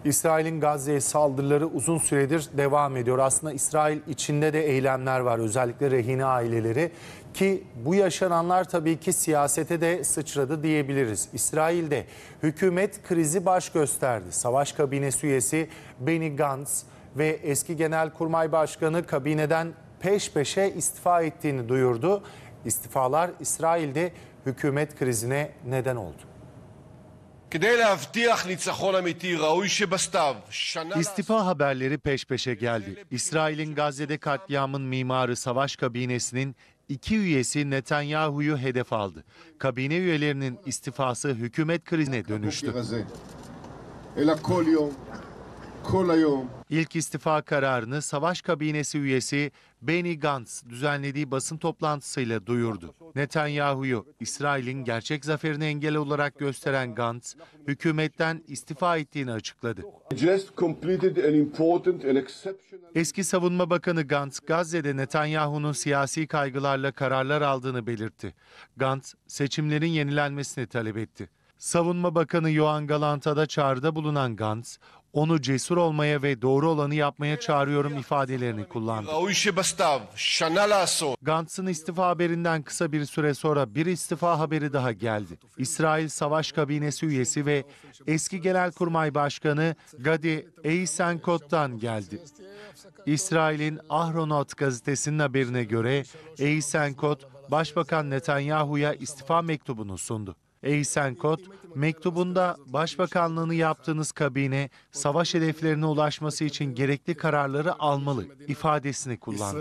İsrail'in Gazze'ye saldırıları uzun süredir devam ediyor. Aslında İsrail içinde de eylemler var, özellikle rehine aileleri. Ki bu yaşananlar tabii ki siyasete de sıçradı diyebiliriz. İsrail'de hükümet krizi baş gösterdi. Savaş kabinesi üyesi Benny Gantz ve eski Genelkurmay Başkanı kabineden peş peşe istifa ettiğini duyurdu. İstifalar İsrail'de hükümet krizine neden oldu. İstifa haberleri peş peşe geldi. İsrail'in Gazze'de katliamın mimarı savaş kabinesinin 2 üyesi Netanyahu'yu hedef aldı. Kabine üyelerinin istifası hükümet krizine dönüştü. İlk istifa kararını savaş kabinesi üyesi Benny Gantz düzenlediği basın toplantısıyla duyurdu. Netanyahu'yu İsrail'in gerçek zaferine engel olarak gösteren Gantz, hükümetten istifa ettiğini açıkladı. Eski Savunma Bakanı Gantz, Gazze'de Netanyahu'nun siyasi kaygılarla kararlar aldığını belirtti. Gantz, seçimlerin yenilenmesini talep etti. Savunma Bakanı Yoav Gallant'a da çağrıda bulunan Gantz, onu cesur olmaya ve doğru olanı yapmaya çağırıyorum ifadelerini kullandı. Gantz'ın istifa haberinden kısa bir süre sonra bir istifa haberi daha geldi. İsrail Savaş Kabinesi üyesi ve eski Genelkurmay Başkanı Gadi Eisenkot'tan geldi. İsrail'in Ahronot gazetesinin haberine göre Eisenkot, Başbakan Netanyahu'ya istifa mektubunu sundu. Eisenkot, mektubunda başbakanlığını yaptığınız kabine savaş hedeflerine ulaşması için gerekli kararları almalı ifadesini kullandı.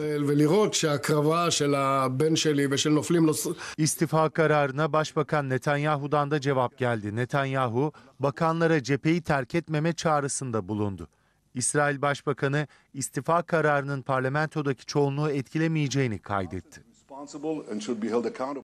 İstifa kararına Başbakan Netanyahu'dan da cevap geldi. Netanyahu, bakanlara cepheyi terk etmeme çağrısında bulundu. İsrail Başbakanı istifa kararının parlamentodaki çoğunluğu etkilemeyeceğini kaydetti.